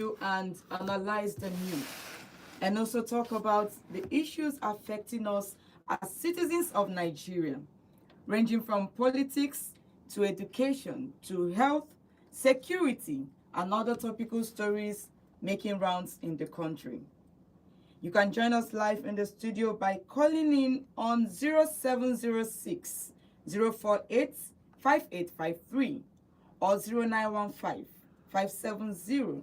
review and analyze the news, and also talk about the issues affecting us as citizens of Nigeria, ranging from politics to education to health, security, and other topical stories making rounds in the country. You can join us live in the studio by calling in on 0706 048 5853 or 0915 570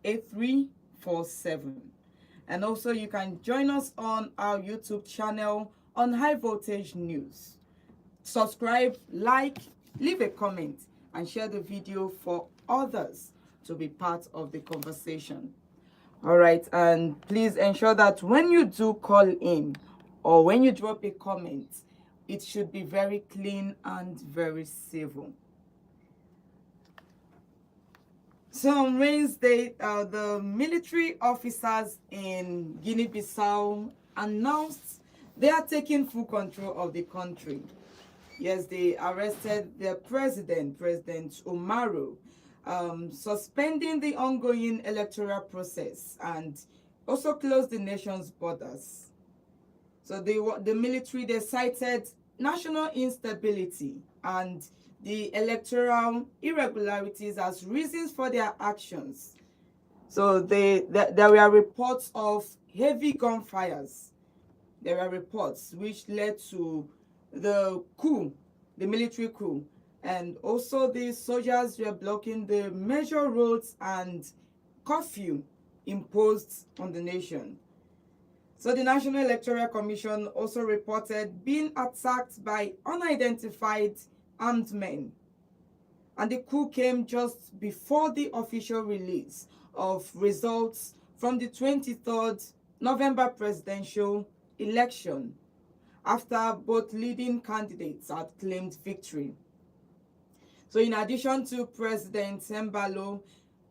8347. And also, you can join us on our YouTube channel on High Voltage News. Subscribe, like, leave a comment, and share the video for others to be part of the conversation. All right, and please ensure that when you do call in or when you drop a comment, it should be very clean and very civil. So on Wednesday, the military officers in Guinea-Bissau announced they are taking full control of the country. Yes, they arrested their president, President Umaru, suspending the ongoing electoral process and also closed the nation's borders. So the military, they cited national instability and the electoral irregularities as reasons for their actions. So there were reports of heavy gunfires. There were reports which led to the coup, the military coup. And also the soldiers were blocking the major roads and curfew imposed on the nation. So the National Electoral Commission also reported being attacked by unidentified armed men. And the coup came just before the official release of results from the 23rd November presidential election, after both leading candidates had claimed victory. So in addition to President Embalo,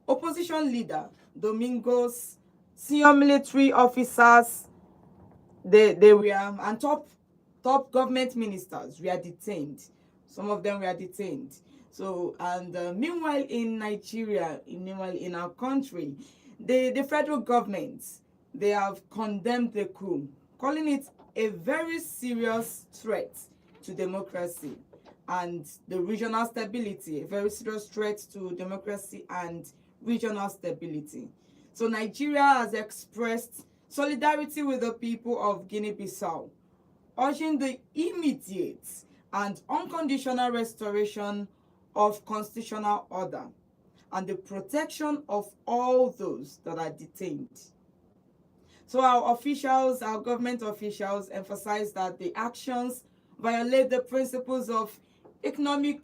opposition leader Domingos, senior military officers, they were, and top government ministers were detained. Some of them were detained. So, and meanwhile in Nigeria, meanwhile in our country, the federal government, they have condemned the coup, calling it a very serious threat to democracy and the regional stability, a very serious threat to democracy and regional stability. So Nigeria has expressed solidarity with the people of Guinea-Bissau, urging the immediate and unconditional restoration of constitutional order and the protection of all those that are detained. So our officials, our government officials, emphasize that the actions violate the principles of Economic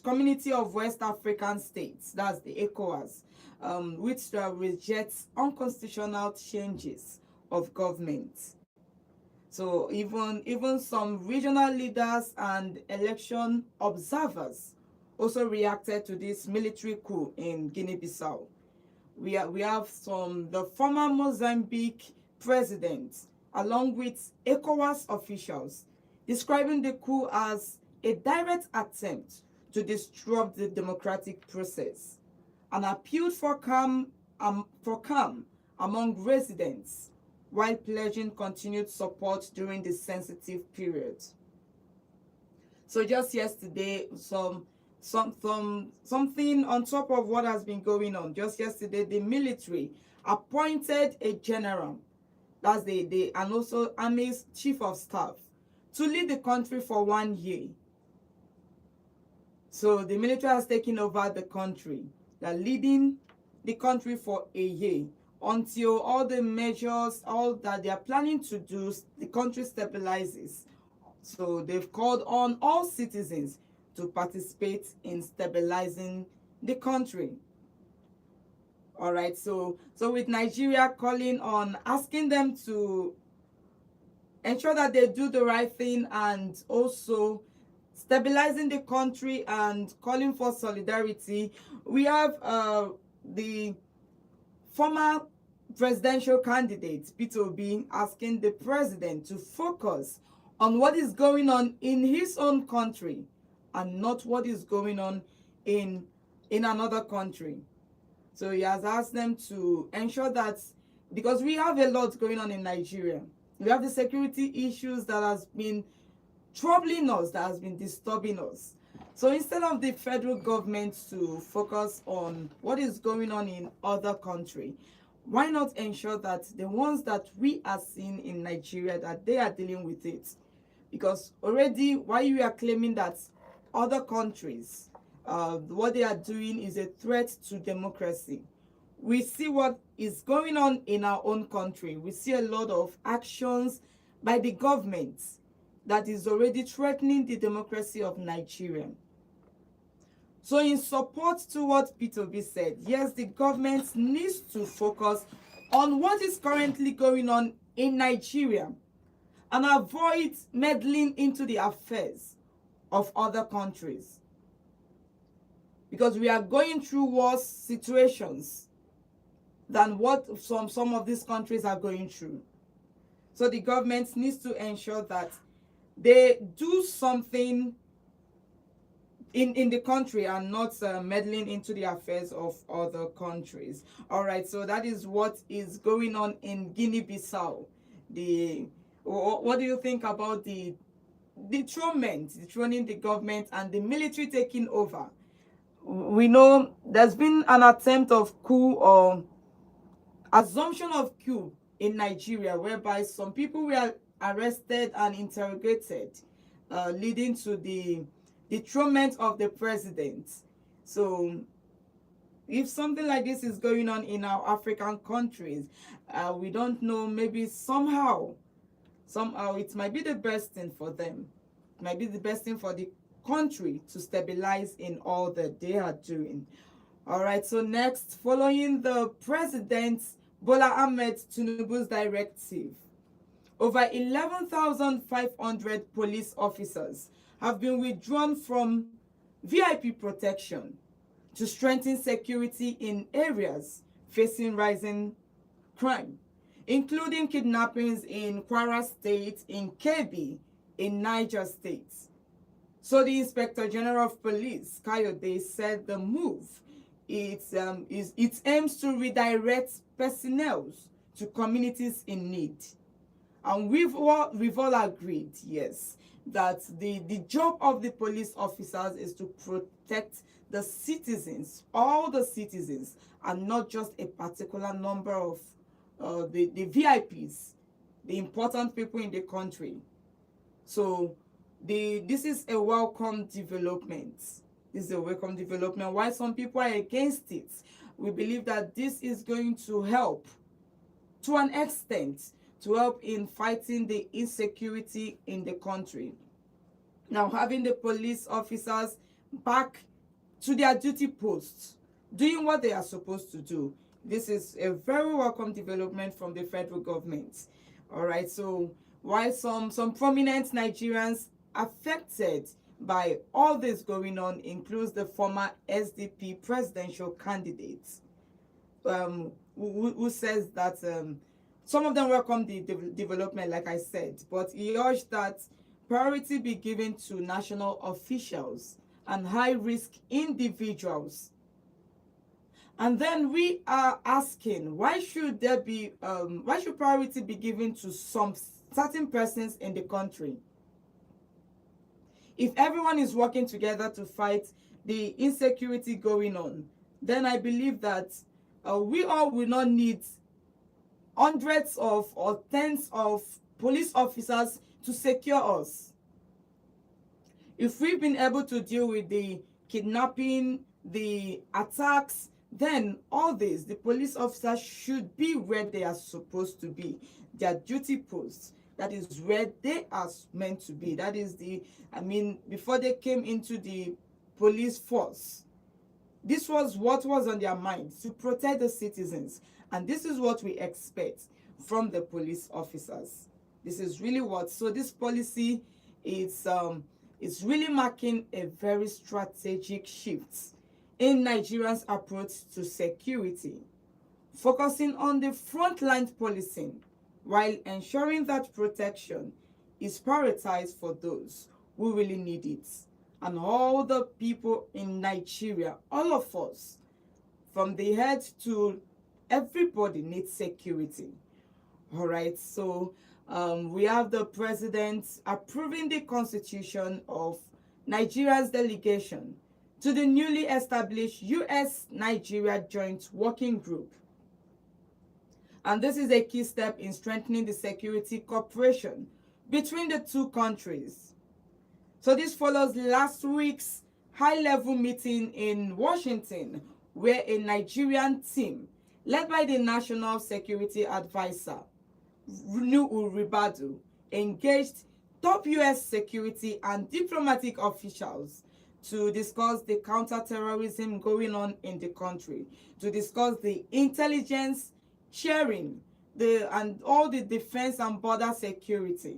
Community of West African States, that's the ECOWAS, which rejects unconstitutional changes of government. So even some regional leaders and election observers also reacted to this military coup in Guinea-Bissau. We have the former Mozambique president, along with ECOWAS officials, describing the coup as a direct attempt to disrupt the democratic process, and appealed for calm among residents, while pledging continued support during this sensitive period. So just yesterday, something on top of what has been going on. Just yesterday, the military appointed a general, that's and also Army's chief of staff, to lead the country for 1 year. So the military has taken over the country. They're leading the country for a year until all the measures, all that they are planning to do, the country stabilizes. So they've called on all citizens to participate in stabilizing the country. All right, so with Nigeria calling on, asking them to ensure that they do the right thing and also stabilizing the country and calling for solidarity, we have the former presidential candidate, Peter Obi, asking the president to focus on what is going on in his own country and not what is going on in another country. So he has asked them to ensure that, because we have a lot going on in Nigeria. We have the security issues that has been troubling us, that has been disturbing us. So instead of the federal government to focus on what is going on in other country, why not ensure that the ones that we are seeing in Nigeria, that they are dealing with it? Because already, while you are claiming that other countries, what they are doing is a threat to democracy, we see what is going on in our own country. We see a lot of actions by the government that is already threatening the democracy of Nigeria. So in support to what Peter Obi said, yes, the government needs to focus on what is currently going on in Nigeria and avoid meddling into the affairs of other countries. Because we are going through worse situations than what some of these countries are going through. So the government needs to ensure that they do something in the country and not meddling into the affairs of other countries. All right, so that is what is going on in Guinea-Bissau. What do you think about the dethroning the government and the military taking over? We know there's been an attempt of coup or assumption of coup in Nigeria, whereby some people were arrested and interrogated, leading to the dethronement of the president. So if something like this is going on in our African countries, we don't know, maybe somehow it might be the best thing for them. It might be the best thing for the country to stabilize in all that they are doing. All right, so next, following the President Bola Ahmed Tinubu's directive, over 11,500 police officers have been withdrawn from VIP protection to strengthen security in areas facing rising crime, including kidnappings in Kwara State, in Kebbi, in Niger State. So the Inspector General of Police, Kayode, said the move it aims to redirect personnel to communities in need. And we've all agreed, yes, that the job of the police officers is to protect the citizens, all the citizens, and not just a particular number of the VIPs, the important people in the country. So this is a welcome development. This is a welcome development. While some people are against it, we believe that this is going to help to an extent to help in fighting the insecurity in the country. Now, having the police officers back to their duty posts, doing what they are supposed to do, this is a very welcome development from the federal government. All right, so while some prominent Nigerians affected by all this going on includes the former SDP presidential candidate, who says that some of them welcome the development, like I said, but he urged that priority be given to national officials and high-risk individuals. And then we are asking, why should priority be given to some certain persons in the country? If everyone is working together to fight the insecurity going on, then I believe that we all will not need hundreds of or tens of police officers to secure us. If we've been able to deal with the kidnapping, the attacks, then all this, the police officers should be where they are supposed to be, their duty posts. That is where they are meant to be. That is before they came into the police force, this was what was on their mind, to protect the citizens. And this is what we expect from the police officers. This is really so this policy is really marking a very strategic shift in Nigerians' approach to security, focusing on the frontline policing while ensuring that protection is prioritized for those who really need it. And all the people in Nigeria, all of us, from the head to everybody needs security. All right, so we have the president approving the constitution of Nigeria's delegation to the newly established U.S.-Nigeria Joint Working Group. And this is a key step in strengthening the security cooperation between the two countries. So this follows last week's high-level meeting in Washington, where a Nigerian team led by the National Security Advisor, Nuhu Ribadu, engaged top U.S. security and diplomatic officials to discuss the counterterrorism going on in the country, to discuss the intelligence sharing, and all the defense and border security.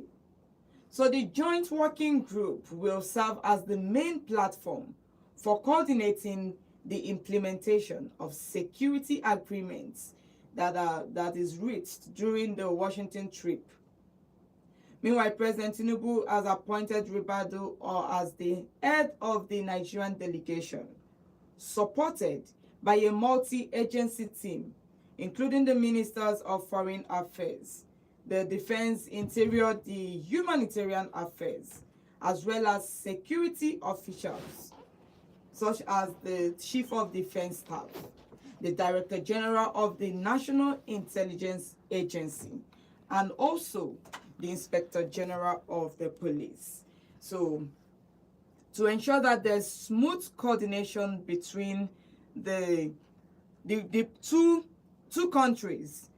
So the Joint Working Group will serve as the main platform for coordinating the implementation of security agreements that is reached during the Washington trip. Meanwhile, President Tinubu has appointed Ribadu as the head of the Nigerian delegation, supported by a multi-agency team, including the Ministers of Foreign Affairs, the Defense, Interior, the Humanitarian Affairs, as well as security officials, such as the Chief of Defense Staff, the Director General of the National Intelligence Agency, and also the Inspector General of the Police. So, to ensure that there's smooth coordination between the two countries,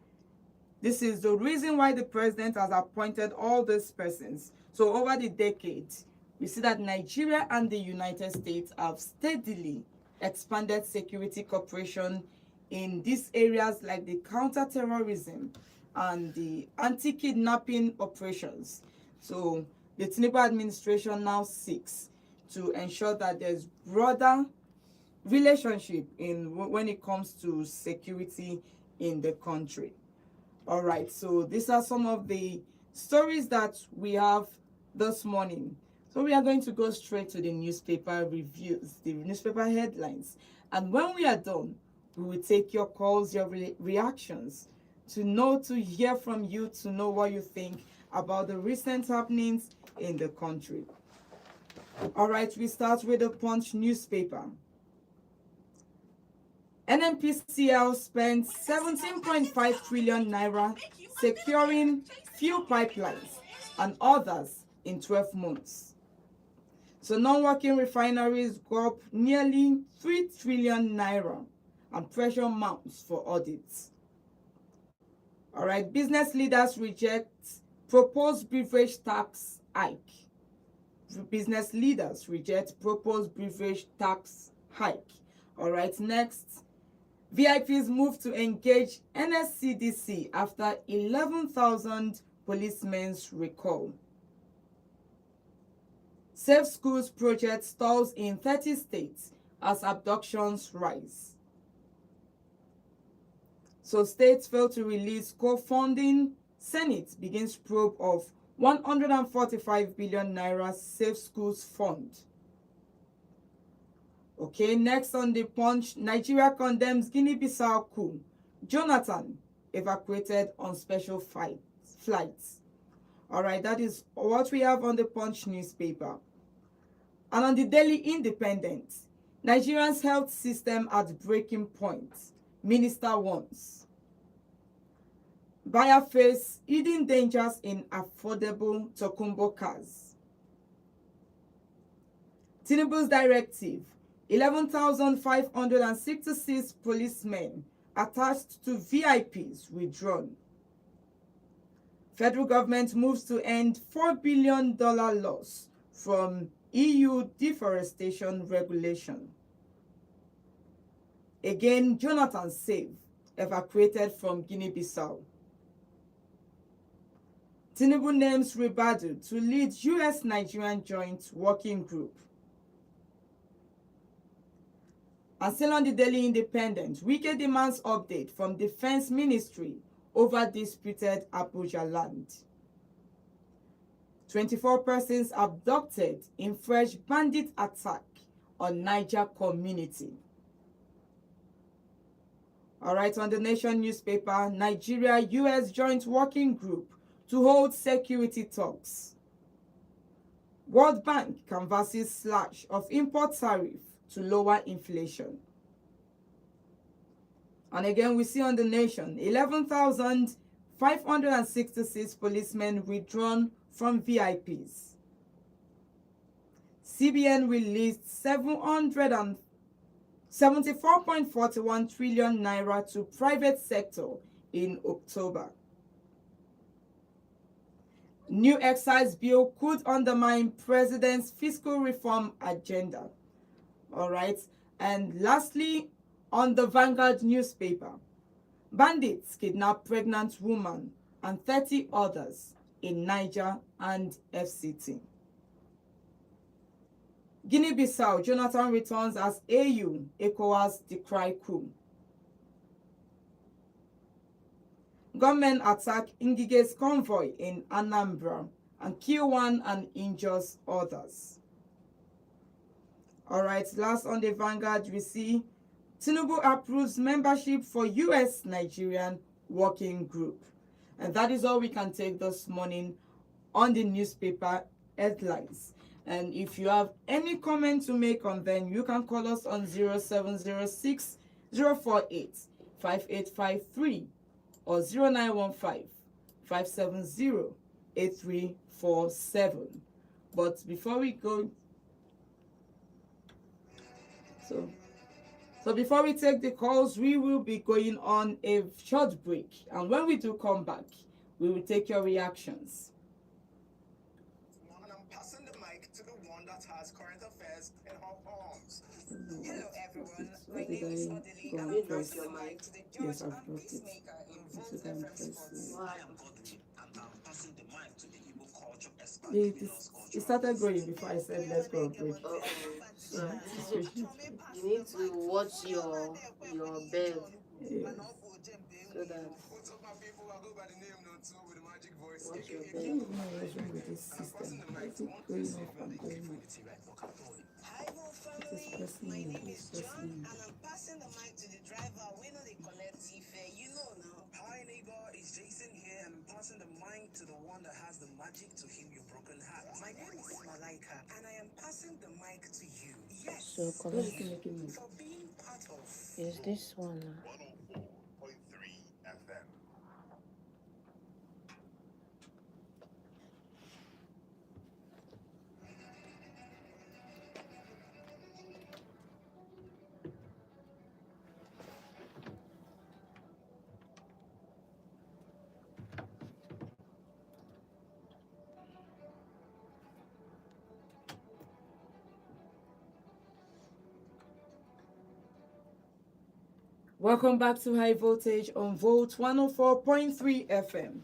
this is the reason why the president has appointed all these persons. So over the decades, we see that Nigeria and the United States have steadily expanded security cooperation in these areas like the counterterrorism and the anti-kidnapping operations. So the Tinubu administration now seeks to ensure that there's broader relationship when it comes to security in the country. All right, so these are some of the stories that we have this morning. So we are going to go straight to the newspaper reviews, the newspaper headlines. And when we are done, we will take your calls, your reactions, to hear from you, to know what you think about the recent happenings in the country. All right, we start with the Punch newspaper. NNPCL spent 17.5 trillion naira securing fuel pipelines and others in 12 months. So non-working refineries go up nearly 3 trillion naira and pressure mounts for audits. All right, business leaders reject proposed beverage tax hike. Business leaders reject proposed beverage tax hike. All right, next. VIPs move to engage NSCDC after 11,000 policemen's recall. Safe Schools project stalls in 30 states as abductions rise. So states fail to release co-funding. Senate begins probe of 145 billion naira Safe Schools fund. Okay, next on the Punch, Nigeria condemns Guinea-Bissau coup. Jonathan evacuated on special flights. All right, that is what we have on the Punch newspaper. And on the Daily Independent, Nigeria's health system at breaking point. Minister warns. Buyer face hidden dangers in affordable Tokumbo cars. Tinubu's directive. 11,566 policemen attached to VIPs withdrawn. Federal government moves to end $4 billion loss from EU deforestation regulation. Again, Jonathan Save evacuated from Guinea-Bissau. Tinubu names Ribadu to lead US-Nigerian Joint Working Group. And still on the Daily Independent, Wike demands update from Defense Ministry over disputed Abuja land. 24 persons abducted in fresh bandit attack on Niger community. All right, on the Nation newspaper, Nigeria-US joint working group to hold security talks. World Bank canvasses slash of import tariff to lower inflation. And again, we see on the Nation, 11,566 policemen withdrawn from VIPs. CBN released 774.41 trillion naira to private sector in October. New excise bill could undermine president's fiscal reform agenda. All right. And lastly, on the Vanguard newspaper, bandits kidnap pregnant woman and 30 others in Niger and FCT. Guinea-Bissau, Jonathan returns as AU, ECOWAS decry coup. Gunmen attack Ngige's convoy in Anambra and kill one and injures others. All right, last on the Vanguard, we see Tinubu approves membership for US-Nigerian working group. And that is all we can take this morning on the newspaper headlines. And if you have any comment to make on them, you can call us on 0706 048 5853 or 0915 570 8347. But before we go, so before we take the calls, we will be going on a short break. And when we do come back, we will take your reactions. And I'm passing the mic to the one that has current affairs in her palms. Hello everyone, my name is Odili and I'm passing the mic to the judge and peacemaker in Volt FM Sports. I am Godly and I'm passing the mic to the Igbo culture expert. It started going before I said let's go break. You need to watch your bed Yes. so that What's up my people? I go by the name Notu with the magic voice. watch your I bed. don't know what's wrong with this system. Why is it going off and going off? Hi, Vol family. It's pressing My me, name it's is John pressing me. and I'm passing the mic to the driver. We know they collect fare, you know now. Hi neighbor, it's Jason here and I'm passing the mic to the one that has the magic to heal your broken heart. My name is Malaika and I am passing the mic to you. Yes, So What collect. is it making me? for being part of Is this one? 104.3 FM. Welcome back to High Voltage on Volt 104.3 FM,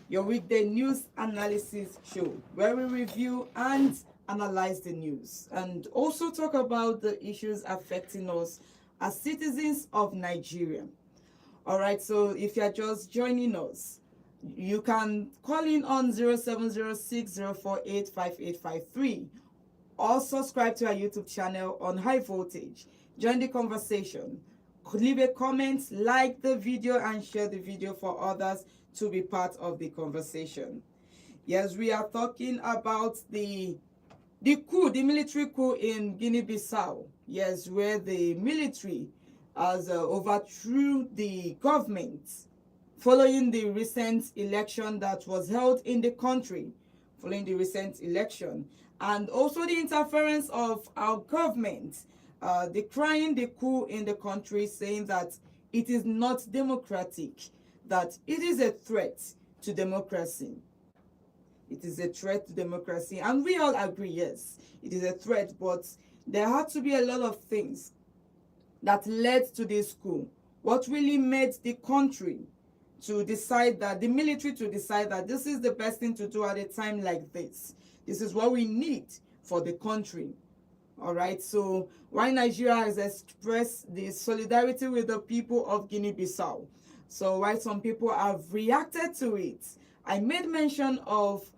your weekday news analysis show where we review and analyze the news and also talk about the issues affecting us as citizens of Nigeria. All right, so if you're just joining us, you can call in on 0706 048 5853 or subscribe to our YouTube channel on High Voltage. Join the conversation. Leave a comment, like the video, and share the video for others to be part of the conversation. Yes, we are talking about the coup, the military coup in Guinea-Bissau. Yes, where the military has overthrew the government following the recent election that was held in the country, and also the interference of our government, decrying the coup in the country, saying that it is not democratic, that it is a threat to democracy. It is a threat to democracy, and we all agree, yes, it is a threat, but there had to be a lot of things that led to this coup. What really made the country to decide that, the military to decide that this is the best thing to do at a time like this. This is what we need for the country. All right, so why Nigeria has expressed the solidarity with the people of Guinea-Bissau. So why some people have reacted to it. I made mention of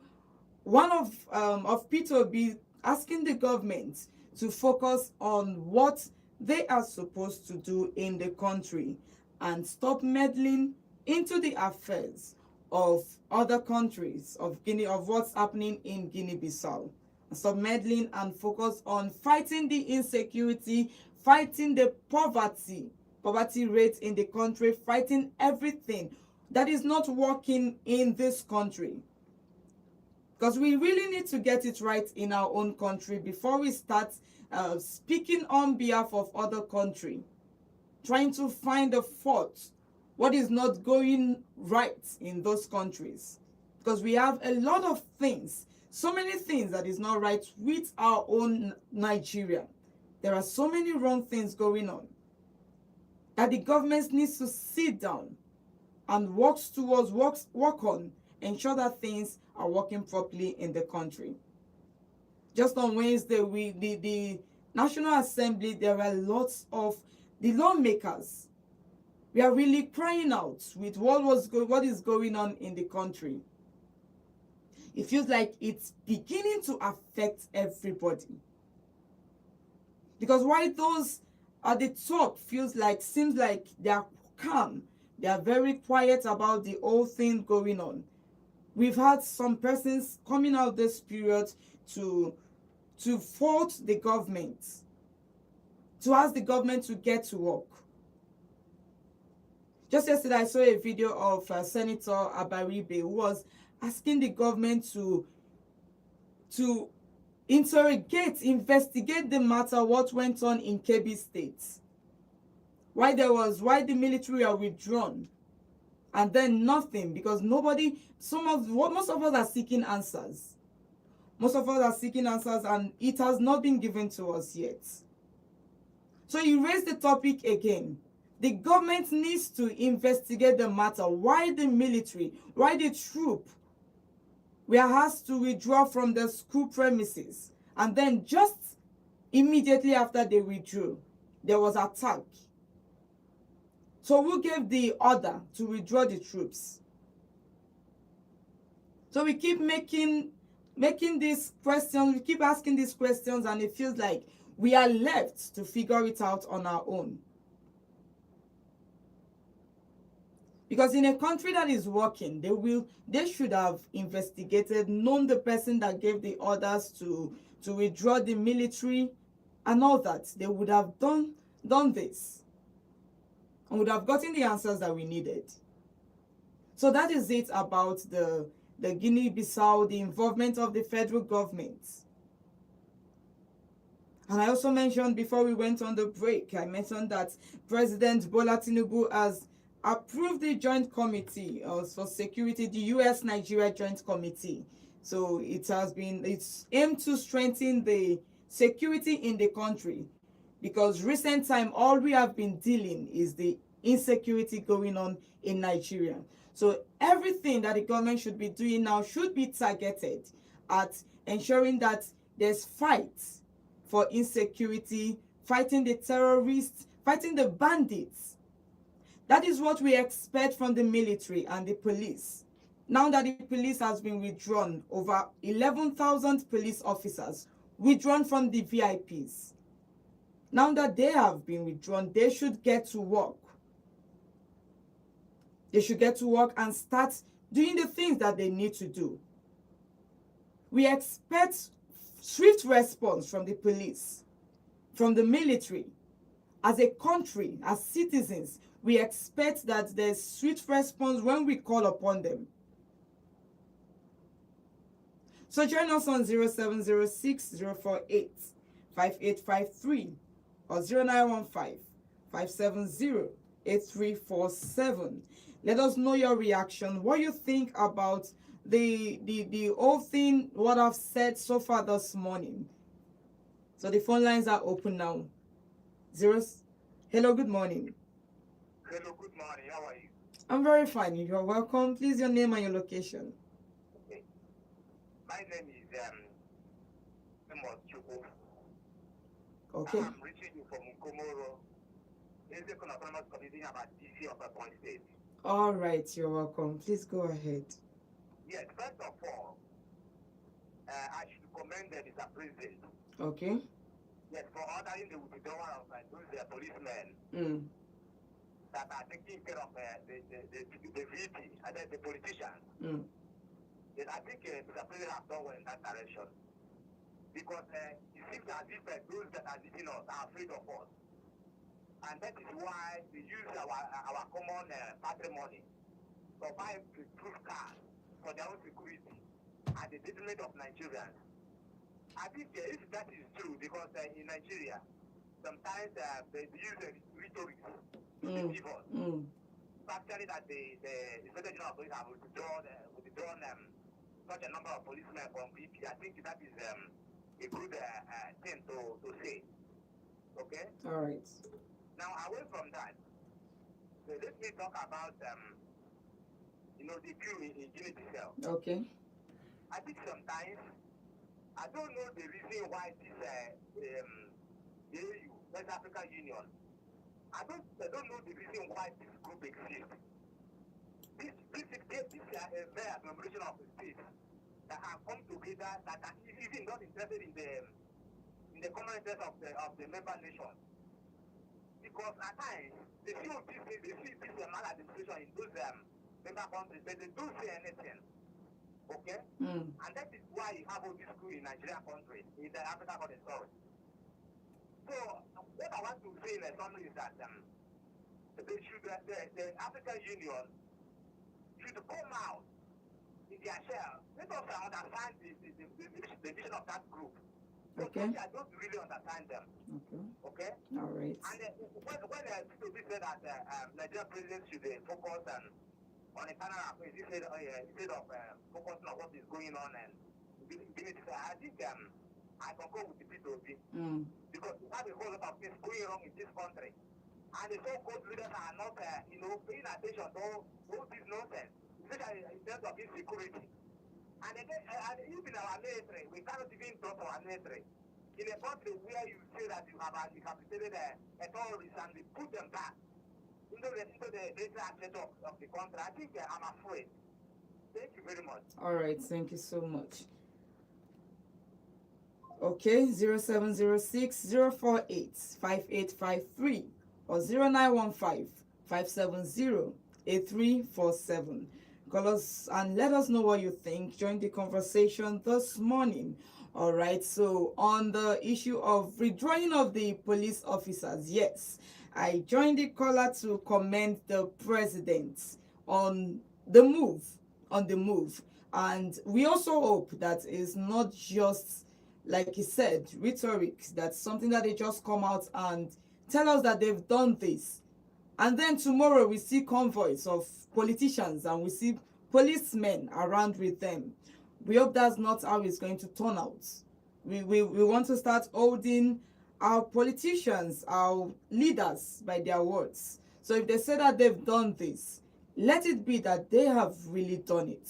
one of P2B asking the government to focus on what they are supposed to do in the country and stop meddling into the affairs of other countries, of Guinea, of what's happening in Guinea-Bissau. Stop meddling and focus on fighting the insecurity, fighting the poverty rate in the country, fighting everything that is not working in this country. Because we really need to get it right in our own country before we start speaking on behalf of other country, trying to find a fault, what is not going right in those countries. Because we have a lot of things, so many things that is not right with our own Nigeria. There are so many wrong things going on that the government needs to sit down and work on, ensure that things are working properly in the country. Just on Wednesday, the National Assembly, there were lots of the lawmakers. We are really crying out with what is going on in the country. It feels like it's beginning to affect everybody. Because while those at the top seems like they are calm, they are very quiet about the whole thing going on. We've had some persons coming out this period to fault the government, to ask the government to get to work. Just yesterday, I saw a video of Senator Abaribe, who was asking the government to investigate the matter, what went on in Kebbi State. Why the military are withdrawn, and then nothing, because most of us are seeking answers. Most of us are seeking answers, and it has not been given to us yet. So you raise the topic again. The government needs to investigate the matter. Why the military, why the troop were asked to withdraw from the school premises, and then just immediately after they withdrew, there was attack. So who gave the order to withdraw the troops? So we keep making these questions, we keep asking these questions, and it feels like we are left to figure it out on our own. Because in a country that is working, they should have investigated, known the person that gave the orders to withdraw the military and all that. They would have done this and would have gotten the answers that we needed. So that is it about the Guinea-Bissau, the involvement of the federal government. And I also mentioned before we went on the break, I mentioned that President Bola Tinubu has approved the Joint Committee for Security, the US-Nigeria Joint Committee. So it's aimed to strengthen the security in the country, because recent time all we have been dealing is the insecurity going on in Nigeria. So everything that the government should be doing now should be targeted at ensuring that there's fight for insecurity, fighting the terrorists, fighting the bandits. That is what we expect from the military and the police. Now that the police has been withdrawn, over 11,000 police officers withdrawn from the VIPs. Now that they have been withdrawn, they should get to work. They should get to work and start doing the things that they need to do. We expect swift response from the police, from the military. As a country, as citizens, we expect that there's swift response when we call upon them. So join us on 0706-048-5853 or 0915-570-8347. Let us know your reaction, what you think about the whole thing, what I've said so far this morning. So the phone lines are open now. Hello, good morning. Hello, good morning. How are you? I'm very fine. You're welcome. Please, your name and your location. Okay. My name is Amos Chuku. Okay. I'm reaching you from Komoro. It's the autonomous committee about DC of Ebonyi State. All right, you're welcome. Please go ahead. Yes, first of all, I should commend the Mr. President. Okay. Yes, for ordering the withdrawal of those policemen. that are taking care of the VP and then the politicians. Mm. Then I think Mr. President has done well in that direction. Because it seems as if those that are leading us are afraid of us. And that is why we use our common patrimony to buy proof cars for their own security at the detriment of Nigerians. I think if that is true, because in Nigeria, sometimes they use rhetoric to deceive us. Actually, that the Inspector General of Police have withdrawn such a number of policemen from BP. I think that is a good thing to say. Okay? All right. Now, away from that, so let me talk about the queue in Guinea-Bissau. Okay. I think sometimes I don't know the reason why this the AU, West African Union, I don't know the reason why this group exists. This is a very agglomeration of states that have come together that are even not interested in the common interest of the member nations. Because at times they see this maladministration in those member countries, but they don't say anything. Okay? And that is why you have all this crew in Nigeria country, in the Africa country. So what I want to say in summary is that the African Union should come out in their shell. Let us understand the vision of that group. Okay. I don't really understand them. Okay. Okay? All right. And when P2B said that Nigerian president should focus on internal affairs, he said instead of focusing on what is going on and I think I concur with the P2B because we have a whole lot of things going wrong in this country, and the so-called leaders are not paying attention to all this nonsense, especially in terms of insecurity. And again, even our military, we cannot even trust our military. In a country where you say that you have decapitated a terrorist and we put them back into the data access of the country, I think I'm afraid. Thank you very much. All right. Thank you so much. Okay, 0706-048-5853 or 0915-570-8347. Call us and let us know what you think. Join the conversation this morning. All right, so on the issue of redrawing of the police officers, yes, I joined the caller to commend the president on the move, and we also hope that it's not just, like he said, rhetoric, that's something that they just come out and tell us that they've done this, and then tomorrow we see convoys of politicians and we see policemen around with them. We hope that's not how it's going to turn out. We want to start holding our politicians, our leaders, by their words. So if they say that they've done this, let it be that they have really done it.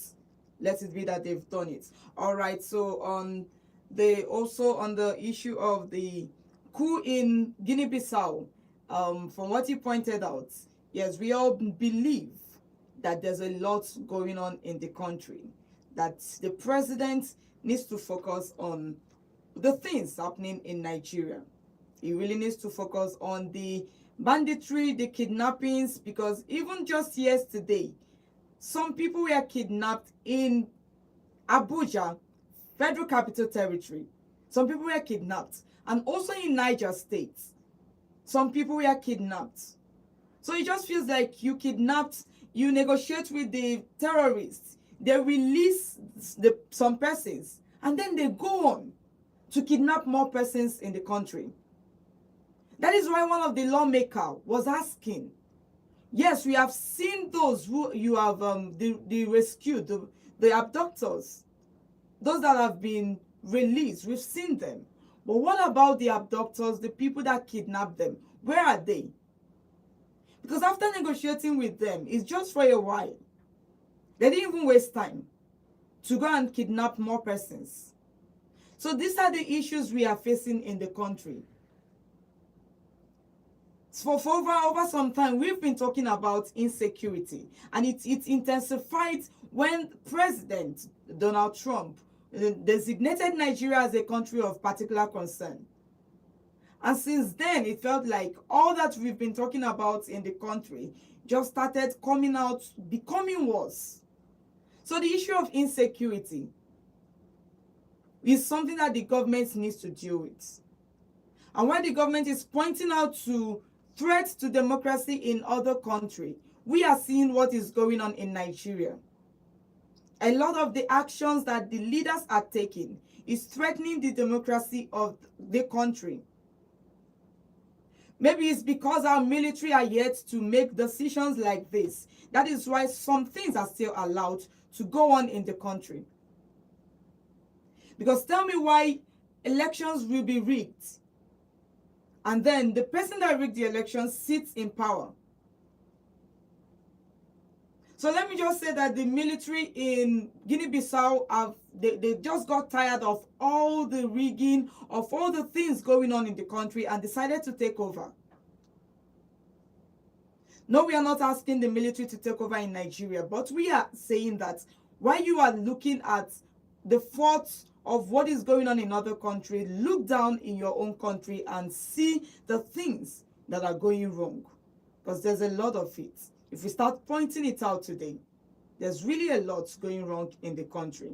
Let it be that they've done it. All right, so on the issue of the coup in Guinea-Bissau, from what you pointed out, yes, we all believe that there's a lot going on in the country, that the president needs to focus on the things happening in Nigeria. He really needs to focus on the banditry, the kidnappings, because even just yesterday, some people were kidnapped in Abuja, Federal Capital Territory. Some people were kidnapped. And also in Niger State, some people were kidnapped. So it just feels like you kidnapped, you negotiate with the terrorists, they release some persons, and then they go on to kidnap more persons in the country. That is why one of the lawmakers was asking, yes, we have seen those who you have the rescued, the abductors, those that have been released, we've seen them. But what about the abductors, the people that kidnapped them? Where are they? Because after negotiating with them, it's just for a while. They didn't even waste time to go and kidnap more persons. So these are the issues we are facing in the country. So for over some time, we've been talking about insecurity, and it intensified when President Donald Trump designated Nigeria as a country of particular concern. And since then, it felt like all that we've been talking about in the country just started coming out, becoming worse. So the issue of insecurity is something that the government needs to deal with. And when the government is pointing out to threats to democracy in other countries, we are seeing what is going on in Nigeria. A lot of the actions that the leaders are taking is threatening the democracy of the country. Maybe it's because our military are yet to make decisions like this. That is why some things are still allowed to go on in the country. Because tell me why elections will be rigged, and then the person that rigged the elections sits in power. So let me just say that the military in Guinea-Bissau, they just got tired of all the rigging, of all the things going on in the country, and decided to take over. No, we are not asking the military to take over in Nigeria, but we are saying that while you are looking at the faults of what is going on in other countries, look down in your own country and see the things that are going wrong. Because there's a lot of it. If we start pointing it out today, there's really a lot going wrong in the country.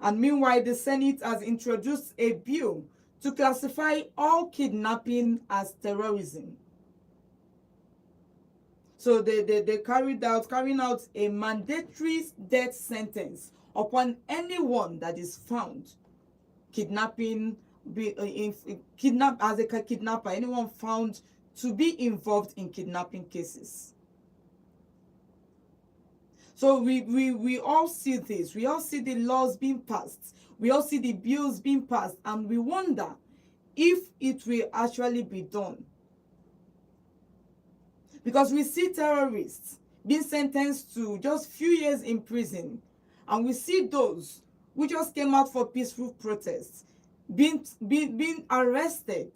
And meanwhile, the Senate has introduced a bill to classify all kidnapping as terrorism. So they carrying out a mandatory death sentence upon anyone that is found kidnapping, as a kidnapper, anyone found to be involved in kidnapping cases. So we all see this. We all see the laws being passed. We all see the bills being passed. And we wonder if it will actually be done. Because we see terrorists being sentenced to just few years in prison. And we see those who just came out for peaceful protests being arrested.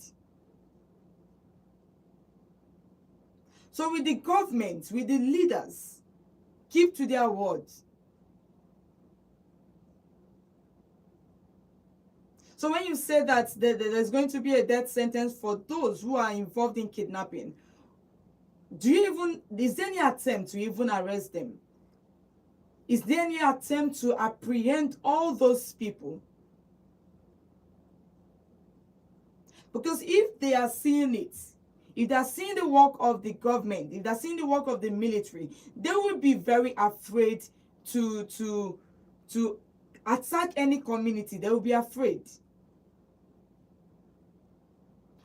So with the government, with the leaders, keep to their words. So when you say that there's going to be a death sentence for those who are involved in kidnapping, is there any attempt to even arrest them? Is there any attempt to apprehend all those people? Because if they are seeing it, if they are seeing the work of the government, if they are seeing the work of the military, they will be very afraid to attack any community. They will be afraid.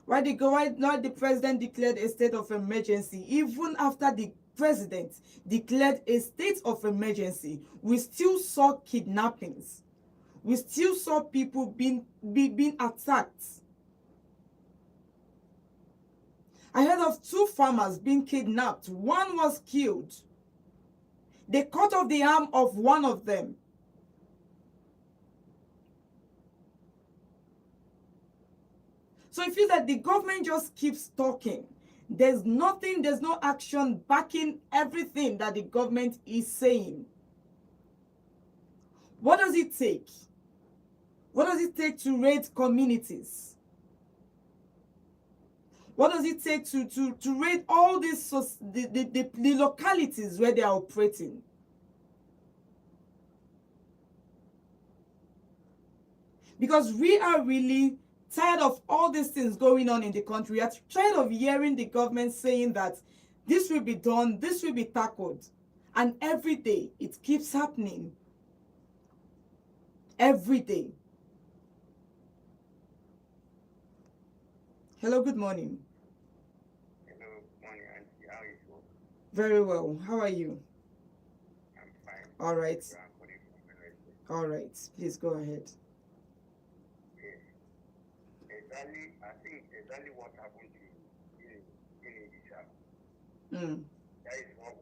Why the president declared a state of emergency? Even after the president declared a state of emergency, we still saw kidnappings. We still saw people being attacked. I heard of 2 farmers being kidnapped. One was killed. They cut off the arm of one of them. So I feel that the government just keeps talking. There's no action backing everything that the government is saying. What does it take? What does it take to raid communities? What does it take to raid all these the localities where they are operating? Because we are really tired of all these things going on in the country. We are tired of hearing the government saying that this will be done, this will be tackled. And every day, it keeps happening. Every day. Hello, good morning. Hello, morning, Auntie. How are you? Very well. How are you? I'm fine. All right. I'm calling from Malaysia. All right. Please go ahead. I think exactly what happened in Guinea-Bissau. That is what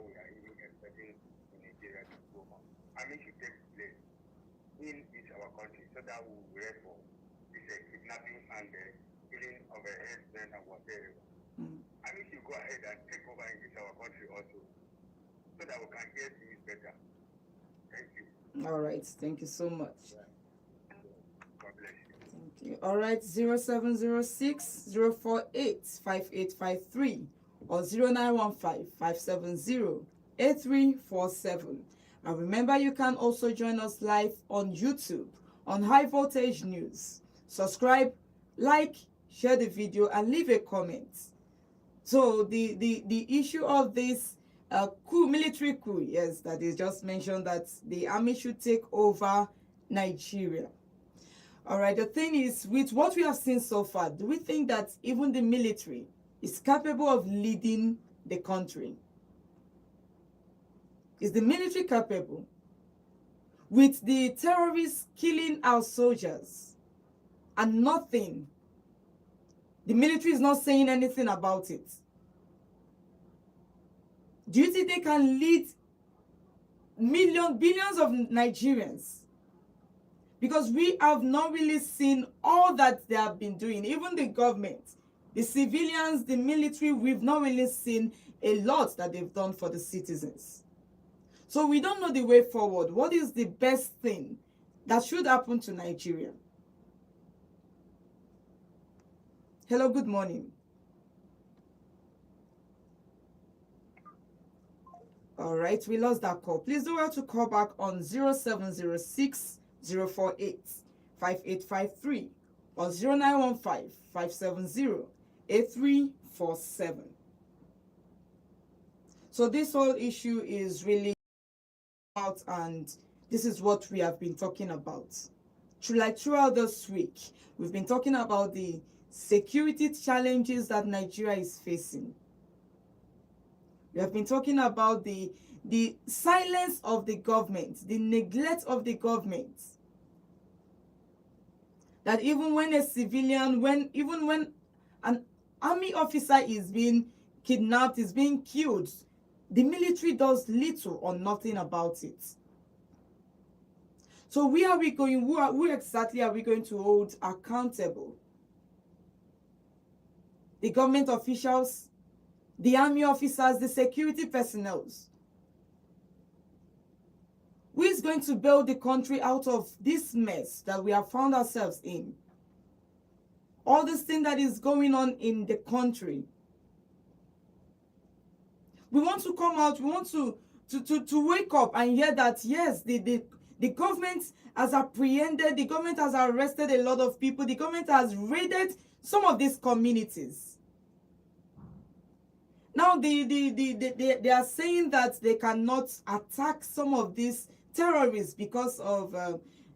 we are even expecting in Nigeria to go on. I mean, should take place in each our country so that we will ready for this kidnapping and killing of a headsmen and whatever. I mean, should go ahead and take over in each our country also so that we can get things better. Thank you. All right. Thank you so much. God bless you. Thank you. All right, 0706 048 5853 or 0915 570 8347. And remember, you can also join us live on YouTube on High Voltage News. Subscribe, like, share the video, and leave a comment. So the issue of this military coup, yes, that is just mentioned, that the army should take over Nigeria. All right, the thing is, with what we have seen so far, do we think that even the military is capable of leading the country? Is the military capable? With the terrorists killing our soldiers and nothing, the military is not saying anything about it. Do you think they can lead billions of Nigerians? Because we have not really seen all that they have been doing. Even the government, the civilians, the military, we've not really seen a lot that they've done for the citizens. So we don't know the way forward. What is the best thing that should happen to Nigeria? Hello, good morning. All right, we lost that call. Please do well to call back on 0706 048 5853 or 0915 570 8347. So this whole issue is really out, and this is what we have been talking about. Throughout this week, we've been talking about the security challenges that Nigeria is facing. We have been talking about the silence of the government, the neglect of the government. That even when a civilian, even when an army officer is being kidnapped, is being killed, the military does little or nothing about it. So where are we going? Who exactly are we going to hold accountable? The government officials, the army officers, the security personnel. Who is going to bail the country out of this mess that we have found ourselves in? All this thing that is going on in the country. We want to come out, we want to wake up and hear that, yes, the government has apprehended, the government has arrested a lot of people, the government has raided some of these communities. Now they are saying that they cannot attack some of these terrorists because of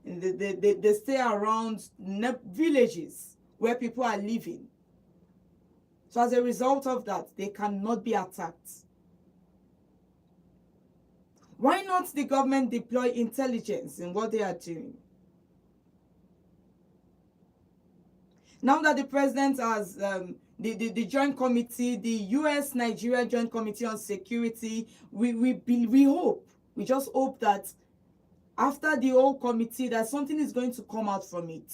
they stay around villages where people are living. So as a result of that, they cannot be attacked. Why not the government deploy intelligence in what they are doing? Now that the president has the joint committee, the US-Nigeria Joint Committee on Security, we hope, we just hope that after the whole committee, that something is going to come out from it.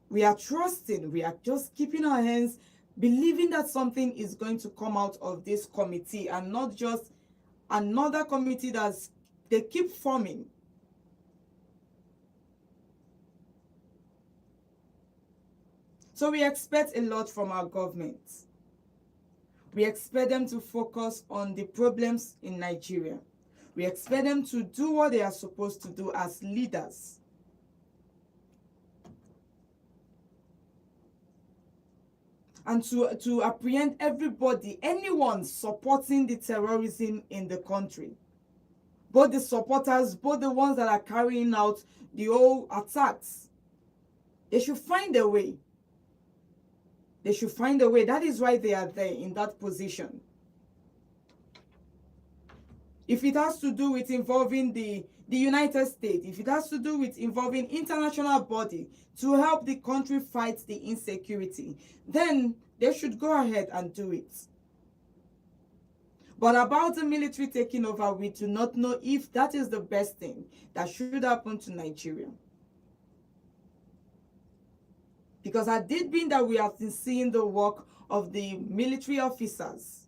We are trusting, we are just keeping our hands, believing that something is going to come out of this committee and not just another committee they keep forming. So we expect a lot from our government. We expect them to focus on the problems in Nigeria. We expect them to do what they are supposed to do as leaders. And to apprehend everybody, anyone supporting the terrorism in the country. Both the supporters, both the ones that are carrying out the whole attacks. They should find a way. They should find a way. That is why they are there in that position. If it has to do with involving the United States, if it has to do with involving international body to help the country fight the insecurity, then they should go ahead and do it. But about the military taking over, we do not know if that is the best thing that should happen to Nigeria. Because had it been that we have been seeing the work of the military officers,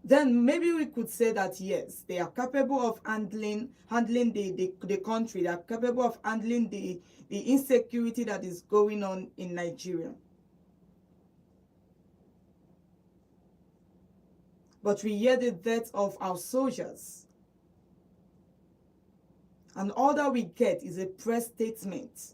then maybe we could say that yes, they are capable of handling the country. They are capable of handling the insecurity that is going on in Nigeria. But we hear the death of our soldiers, and all that we get is a press statement.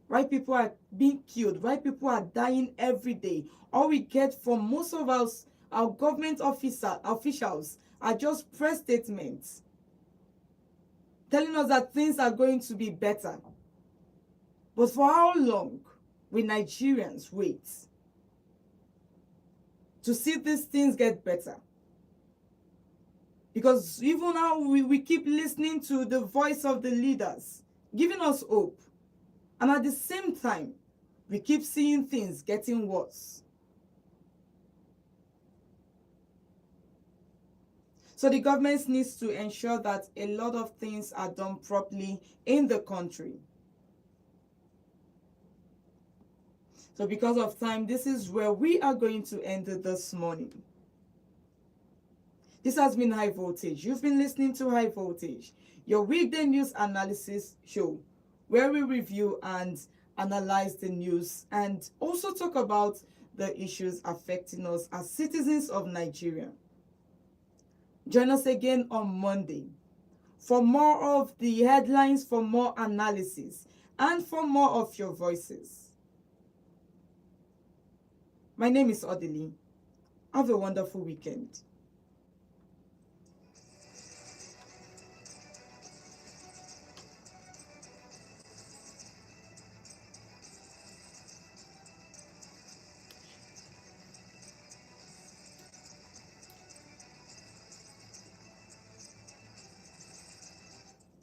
Why people are being killed, why people are dying every day. All we get from most of our government officials are just press statements telling us that things are going to be better. But for how long will Nigerians wait to see these things get better? Because even now we keep listening to the voice of the leaders, giving us hope. And at the same time, we keep seeing things getting worse. So the government needs to ensure that a lot of things are done properly in the country. So because of time, this is where we are going to end it this morning. This has been High Voltage. You've been listening to High Voltage, your weekday news analysis show, where we review and analyze the news and also talk about the issues affecting us as citizens of Nigeria. Join us again on Monday for more of the headlines, for more analysis, and for more of your voices. My name is Odili. Have a wonderful weekend.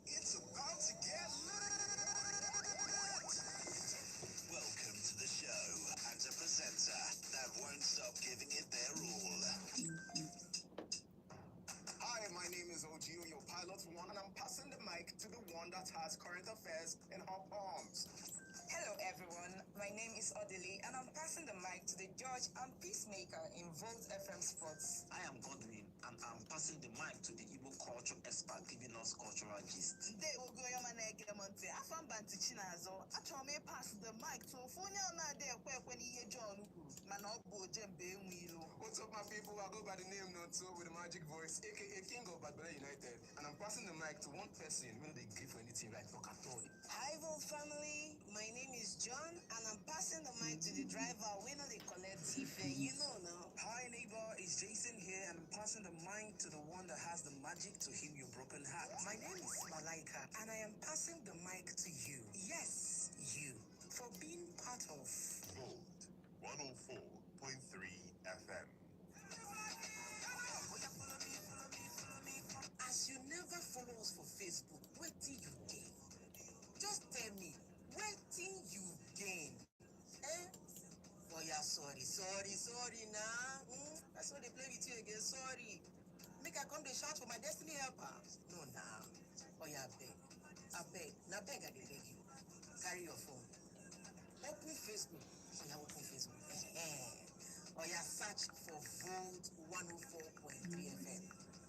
It's about to get lit. Welcome to the show and a presenter that won't stop giving it their all. Hi, my name is Ojio, your pilot one, and I'm passing the mic to the one that has current affairs in her palms. Hello, everyone. My name is Odili, and I'm passing the mic to the judge and peacemaker in Volt FM Sports. I am Godwin, and I'm passing the mic to the Igbo culture expert giving us cultural gist. Today we'll go on Monte. I found Bantichinazo. I told me pass the mic to Funya na de when he John Manobo Jembe Wilo. What's up, my people? I go by the name Notso with a magic voice, aka King of Badbala United, and I'm passing the mic to one person when they give anything right for Katoli. Hi, Volt family. My name is John, and I'm passing the mic to the driver. We know they collect if you know now. Hi neighbor, it's Jason here, and I'm passing the mic to the one that has the magic to heal your broken heart. My name is Malaika, and I am passing the mic to you. Yes, you, for being part of Gold 104.3 FM. As you never follow us for Facebook, what did you gain? Just tell me, what did you gain? Eh? Oh yeah, sorry nah. That's why they play with you again, sorry. Make I come to shout for my destiny helper. No, nah. Oh yeah, I beg. Now beg I dey beg you. Carry your phone. Open Facebook. Oh yeah, open Facebook. Oh yeah, search for Volt 104.3 FM.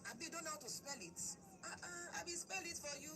I be don't know how to spell it. I be spell it for you.